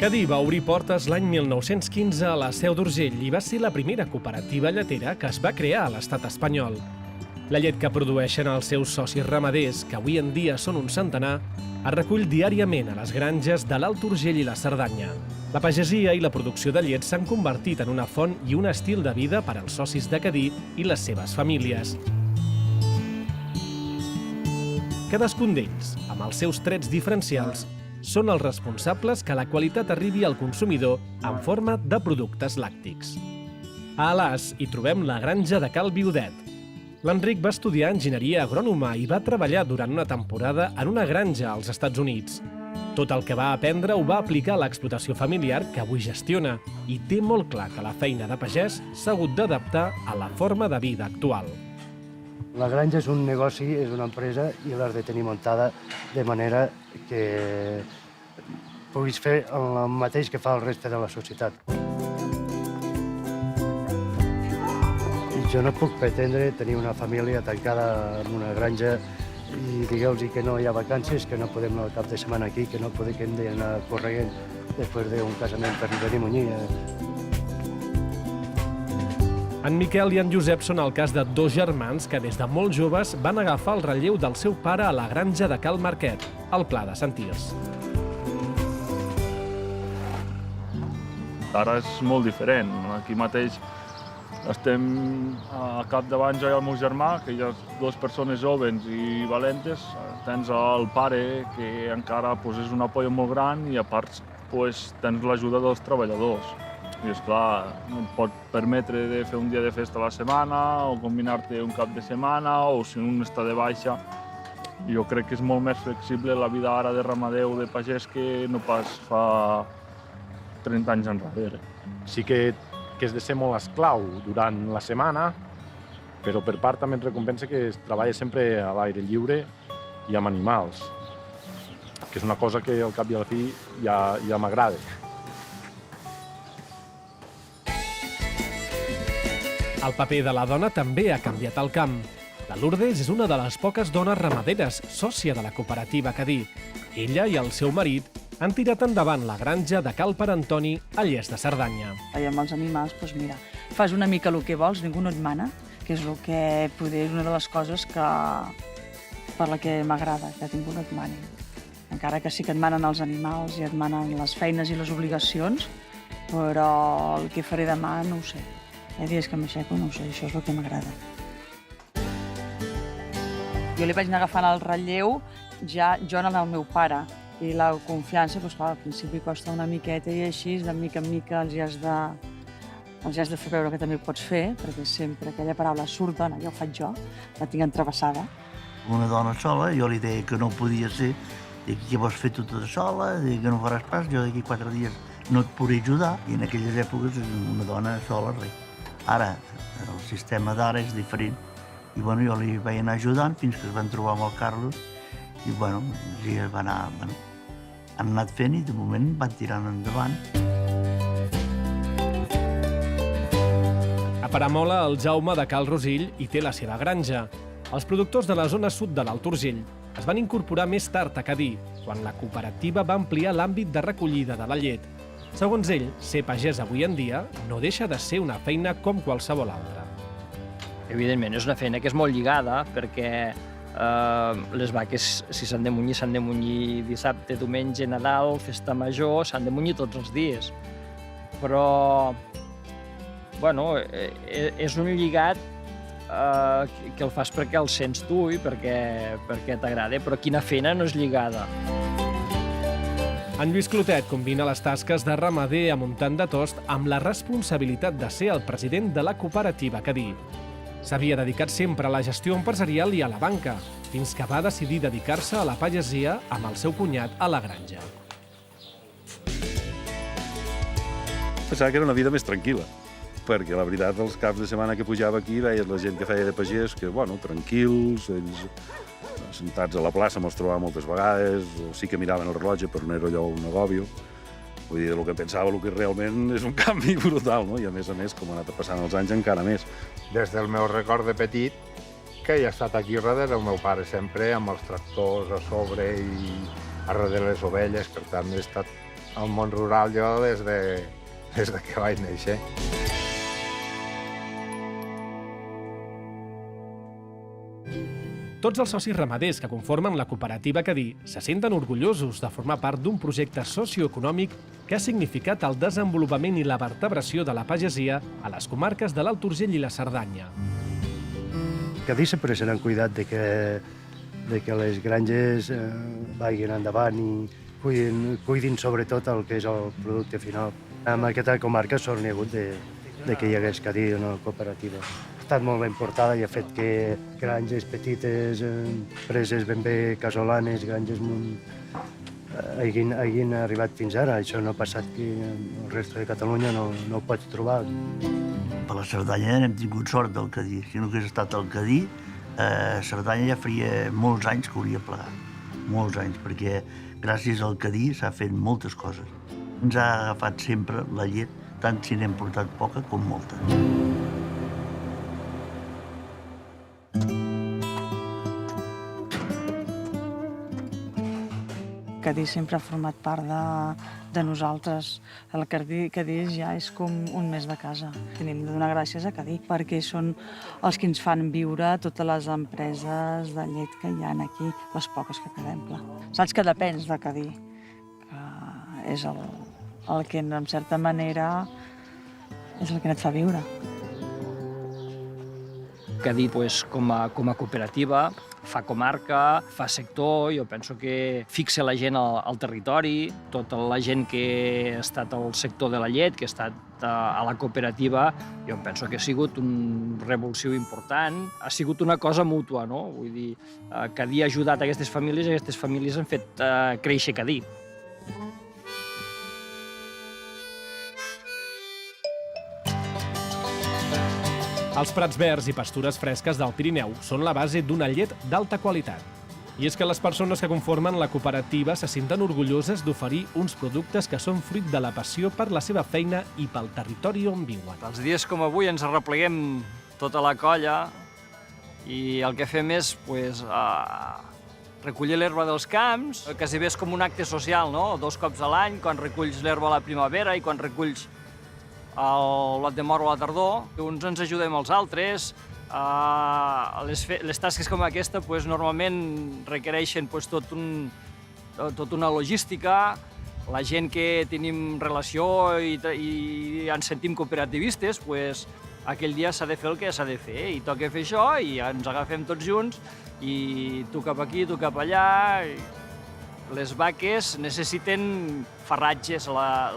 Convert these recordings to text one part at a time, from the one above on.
Cadí va obrir portes l'any 1915 a la Seu d'Urgell i va ser la primera cooperativa lletera que es va crear a l'estat espanyol. La llet que produeixen els seus socis ramaders, que avui en dia són un centenar, es recull diàriament a les granges de l'Alt Urgell i la Cerdanya. La pagesia i la producció de llet s'han convertit en una font i un estil de vida per als socis de Cadí i les seves famílies. Cadascun d'ells, amb els seus trets diferencials, són els responsables que la qualitat arribi al consumidor en forma de productes làctics. A Alàs hi trobem la granja de Cal Viudet. L'Enric va estudiar enginyeria agrònoma i va treballar durant una temporada en una granja als Estats Units. Tot el que va aprendre ho va aplicar a l'explotació familiar que avui gestiona i té molt clar que la feina de pagès s'ha hagut d'adaptar a la forma de vida actual. La granja és un negoci, és una empresa i l'has de tenir muntada de manera que puguis fer el mateix que fa el reste de la societat. I jo no puc pretendre tenir una família tancada en una granja i digueu-los que no hi ha vacances, que no podem anar al cap de setmana aquí, que no podem que hem d'anar corrent després d'un casament per venir a Munyir. En Miquel i en Josep són el cas de dos germans que des de molt joves van agafar el relleu del seu pare a la granja de Cal Marquet, al Pla de Sant Tirs. Ara és molt diferent. Aquí mateix estem a capdavant jo i el meu germà, que hi ha dues persones joves i valentes. Tens el pare, que encara és un apoyo molt gran, i a part tens l'ajuda dels treballadors. I, esclar, no et pot permetre de fer un dia de festa a la setmana o combinar-te un cap de setmana o si un està de baixa. Jo crec que és molt més flexible la vida ara de ramader o de pagès que no pas fa 30 anys enrere. Sí que has de ser molt esclau durant la setmana, però per part també et recompensa que es treballa sempre a l'aire lliure i amb animals, que és una cosa que al cap i a la fi ja m'agrada. El paper de la dona també ha canviat al camp. La Lourdes és una de les poques dones ramaderes, sòcia de la cooperativa Cadí. Ella i el seu marit han tirat endavant la granja de Cal Pare Antoni a Lles de Cerdanya. I amb els animals, doncs mira, fas una mica el que vols, ningú no et mana, que és el que poder és una de les coses per la que m'agrada, que ningú no et mani. Encara que sí que et manen els animals i et manen les feines i les obligacions, però el que faré demà no ho sé. Hi ha dies que m'aixeco, no ho sé, això és el que m'agrada. Jo li vaig anar agafant el relleu ja jo en el meu pare. I la confiança, doncs clar, al principi costa una miqueta i així, de mica en mica els has de fer veure que també ho pots fer, perquè sempre aquella paraula surt dona, ja ho faig jo, la tinc entrevessada. Una dona sola, jo li deia que no podia ser, dic, què vols fer tu tota sola, dic que no faràs pas, jo d'aquí 4 dies no et podré ajudar, i en aquelles èpoques una dona sola, res. Ara, el sistema d'ara és diferent, i bueno, jo li vaig anar ajudant fins que es van trobar amb el Carlos, i bueno, sí, es va anar, han anat fent i de moment van tirant endavant. A Peramola, el Jaume de Cal Rosill hi té la seva granja. Els productors de la zona sud de l'Alt Urgell es van incorporar més tard a Cadí, quan la cooperativa va ampliar l'àmbit de recollida de la llet. Segons ell, ser pagès avui en dia no deixa de ser una feina com qualsevol altra. Evidentment, és una feina que és molt lligada perquè les vaques, si s'han de munyir dissabte, diumenge, Nadal, festa major, s'han de munyir tots els dies. Però, bueno, és un lligat que el fas perquè el sents tu i perquè t'agrada, però quina feina no és lligada. En Lluís Clotet combina les tasques de ramader a Montant de Tost amb la responsabilitat de ser el president de la cooperativa Cadí. S'havia dedicat sempre a la gestió empresarial i a la banca, fins que va decidir dedicar-se a la pagesia amb el seu cunyat a la granja. Pensava que era una vida més tranquil·la, perquè la veritat, els caps de setmana que pujava aquí veies la gent que feia de pagès, que, bueno, tranquils, ells sentats a la plaça me'ls trobava moltes vegades, o sí que miraven el rellotge, però no era allò un agòbio. Vull dir, el que pensava, el que realment és un canvi brutal, no? I a més, com ha anat passant els anys, encara més. Des del meu record de petit, que he estat aquí darrere el meu pare sempre, amb els tractors a sobre i a darrere les ovelles, per tant he estat al món rural jo des de que vaig néixer. Tots els socis ramaders que conformen la cooperativa Cadí se senten orgullosos de formar part d'un projecte socioeconòmic que ha significat el desenvolupament i la vertebració de la pagesia a les comarques de l'Alt Urgell i la Cerdanya. Cadí sempre se n'han cuidat de que les granges vagin endavant i cuidin sobretot el que és el producte final. En aquesta comarca sort n'hi ha hagut de que hi hagués Cadí en la cooperativa. Ha estat molt ben portada i ha fet que granges petites, empreses ben bé casolanes, granges hagin arribat fins ara. Això no ha passat que el resto de Catalunya no ho pots trobar. Per la Cerdanya n'hem tingut sort del Cadí. Si no hagués estat el Cadí, Cerdanya ja faria molts anys que hauria plegat. Molts anys, perquè gràcies al Cadí s'ha fet moltes coses. Ens ha agafat sempre la llet, tant si n'hem portat poca com molta. Cadí sempre ha format part de nosaltres. El Cadí ja és com un mes de casa. Tenim de donar gràcies a Cadí, perquè són els que ens fan viure totes les empreses de llet que hi ha aquí, les poques que quedem, clar. Saps que depens de Cadí, que és el que, en certa manera, és el que et fa viure. Cadí, com a cooperativa, fa comarca, fa sector, jo penso que fixa la gent al territori, tota la gent que ha estat al sector de la llet, que ha estat a la cooperativa, jo penso que ha sigut un revulsiu important, ha sigut una cosa mútua, no? Vull dir, Cadí ha ajudat aquestes famílies i aquestes famílies han fet créixer Cadí. Els prats verds i pastures fresques del Pirineu són la base d'una llet d'alta qualitat. I és que les persones que conformen la cooperativa se senten orgulloses d'oferir uns productes que són fruit de la passió per la seva feina i pel territori on viuen. Els dies com avui ens arrepleguem tota la colla i el que fem és recollir l'herba dels camps, quasi bé és com un acte social, no? 2 cops a l'any, quan reculls l'herba a la primavera i quan reculls el blat de moro a la tardor. Uns ens ajudem als altres. Les tasques com aquesta normalment requereixen tota una logística. La gent que tenim relació i ens sentim cooperativistes, aquell dia s'ha de fer el que s'ha de fer i toca fer això i ens agafem tots junts i tu cap aquí, tu cap allà. Les vaques necessiten farratges, la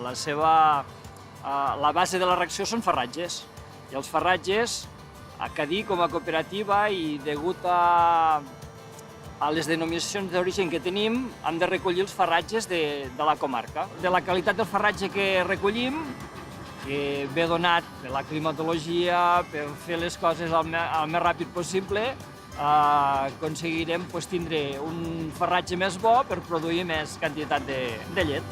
base de la reacció són farratges. I els farratges, a Cadí com a cooperativa i degut a les denominacions d'origen que tenim, hem de recollir els farratges de la comarca. De la qualitat del farratge que recollim, que ve donat per la climatologia, per fer les coses el més ràpid possible, aconseguirem tindre un farratge més bo per produir més quantitat de llet.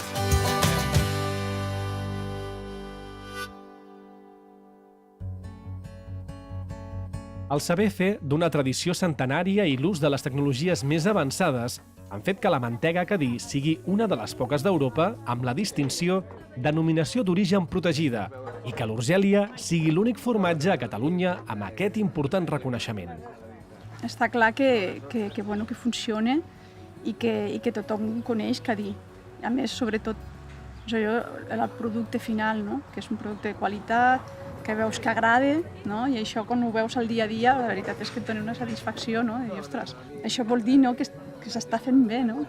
El saber fer d'una tradició centenària i l'ús de les tecnologies més avançades han fet que la mantega Cadí sigui una de les poques d'Europa amb la distinció Denominació d'origen protegida i que l'Urgèlia sigui l'únic formatge a Catalunya amb aquest important reconeixement. Està clar que funciona i que tothom coneix Cadí. A més, sobretot, el producte final, no? Que és un producte de qualitat, que veus que agrada, no? I això quan ho veus al dia a dia, la veritat és que et dona una satisfacció, no? De dir, ostres, això vol dir, no?, que s'està fent bé, no?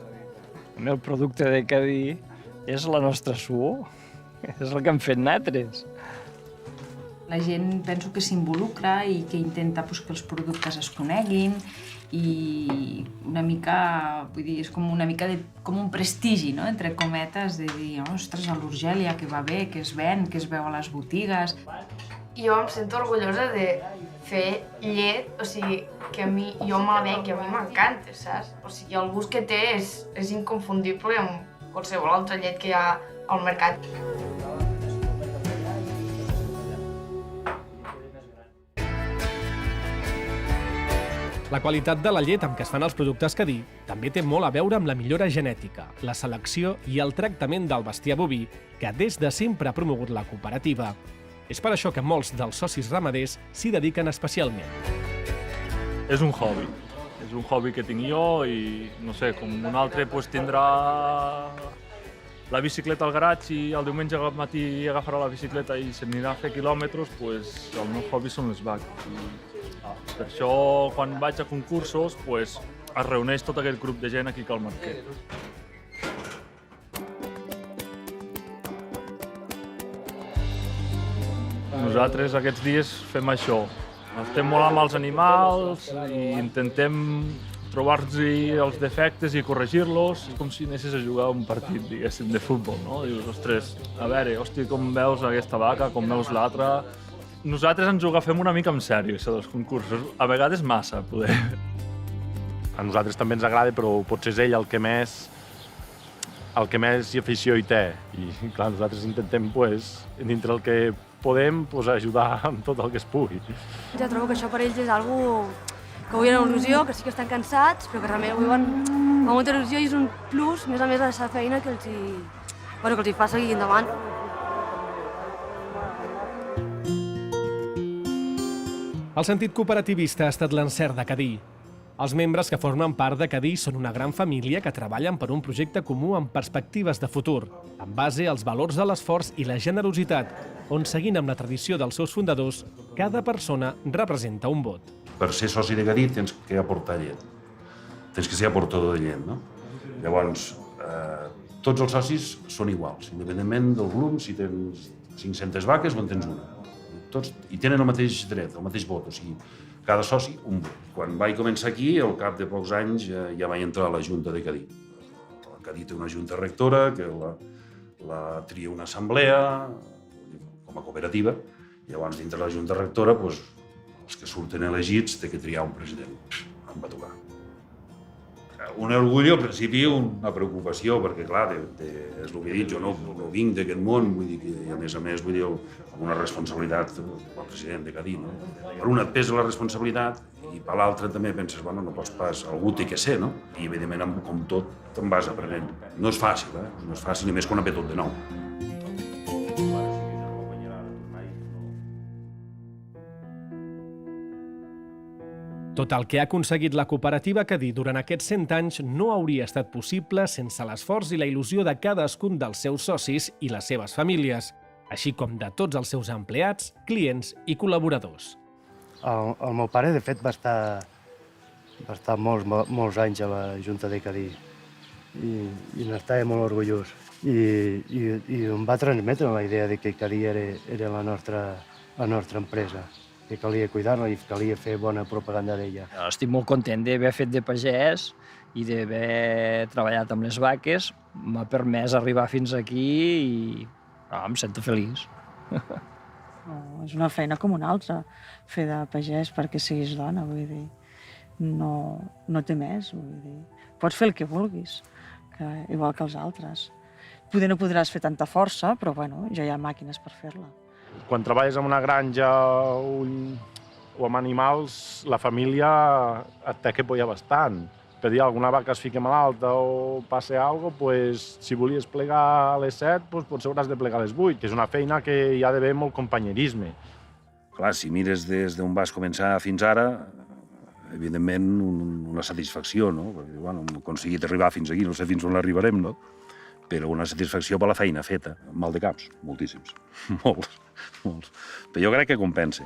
El producte de Cadí és la nostra suor, és el que hem fet nosaltres. La gent penso que s'involucra i que intenta que els productes es coneguin i una mica, vull dir, és com una mica com un prestigi, no?, entre cometes, de dir, ostres, a l'Urgèlia, que va bé, que es ven, que es veu a les botigues. Jo em sento orgullosa de fer llet, o sigui, que jo me la bec i a mi m'encanta, saps? O sigui, el gust que té és inconfundible amb qualsevol altra llet que hi ha al mercat. La qualitat de la llet amb què es fan els productes Cadí també té molt a veure amb la millora genètica, la selecció i el tractament del bestiar boví que des de sempre ha promogut la cooperativa. És per això que molts dels socis ramaders s'hi dediquen especialment. És un hobby que tinc jo i, no sé, com un altre tindrà la bicicleta al garatge i el diumenge al matí agafarà la bicicleta i s'anirà a fer quilòmetres, el meu hobby són les vaques. Per això, quan vaig a concursos, es reuneix tot aquell grup de gent aquí al Marquet. Nosaltres aquests dies fem això. Estem molt amb els animals i intentem trobar-los els defectes i corregir-los, com si anessis a jugar un partit, diguéssim, de futbol, no? Dius, ostres, a veure, hòstia, com veus aquesta vaca, com veus l'altra... Nosaltres ens ho agafem una mica en sèrio, això dels concursos. A vegades massa, poder. A nosaltres també ens agrada, però potser és ell el que més afició hi té. I, clar, nosaltres intentem, dintre el que podem, ajudar amb tot el que es pugui. Ja trobo que això per ells és algo que ho veuen amb il·lusió, que sí que estan cansats, però que realment ho veuen amb molta il·lusió i és un plus, més a més de la feina que els hi fa seguir endavant. El sentit cooperativista ha estat l'encert de Cadí. Els membres que formen part de Cadí són una gran família que treballen per un projecte comú amb perspectives de futur, en base als valors de l'esforç i la generositat, on, seguint amb la tradició dels seus fundadors, cada persona representa un vot. Per ser soci de Cadí tens que aportar llet. Tens que ser aportador de llet, no? Llavors, tots els socis són iguals, independentment del volum, si tens 500 vaques o en tens una. Tots, i tenen el mateix dret, el mateix vot, o sigui, cada soci un vot. Quan vaig començar aquí, al cap de pocs anys, ja vaig entrar a la Junta de Cadí. Cadí té una junta rectora, que la tria una assemblea, com a cooperativa, i llavors dintre la junta rectora, els que surten elegits té que triar un president. Em va tocar. Un orgull, al principi, una preocupació, perquè, clar, és el que he dit, jo no vinc d'aquest món, vull dir, i a més, vull dir, amb una responsabilitat com a president de Cadí, no? Per una et pesa la responsabilitat i per l'altra també penses, bueno, no pots pas, algú té que ser, no? I, evidentment, com tot, te'n vas aprenent. No és fàcil, No és fàcil, ni més quan ve tot de nou. Tot el que ha aconseguit la cooperativa Cadí durant aquests 100 anys no hauria estat possible sense l'esforç i la il·lusió de cadascun dels seus socis i les seves famílies, així com de tots els seus empleats, clients i col·laboradors. El meu pare, de fet, va estar molts anys a la Junta de Cadí i n'estava molt orgullós. I em va transmetre la idea de que Cadí era la nostra empresa, que calia cuidar-la i calia fer bona propaganda d'ella. Estic molt content d'haver fet de pagès i d'haver treballat amb les vaques. M'ha permès arribar fins aquí i em sento feliç. És una feina com una altra, fer de pagès perquè siguis dona, vull dir. No té més, vull dir. Pots fer el que vulguis, igual que els altres. Poder no podràs fer tanta força, però bueno, ja hi ha màquines per fer-la. Quan treballes en una granja o amb animals, la família et té que apoyar bastant. Per dir, alguna vaca es fica malalta o passa alguna cosa, si volies plegar a les 7, potser hauràs de plegar a les 8, que és una feina que hi ha d'haver molt companyerisme. Clar, si mires des d'on vas començar fins ara, evidentment una satisfacció, no? Perquè, bueno, hem aconseguit arribar fins aquí, no sé fins on arribarem, no? Però una satisfacció per la feina feta, mal de caps, moltíssims, molts. Però jo crec que compensa.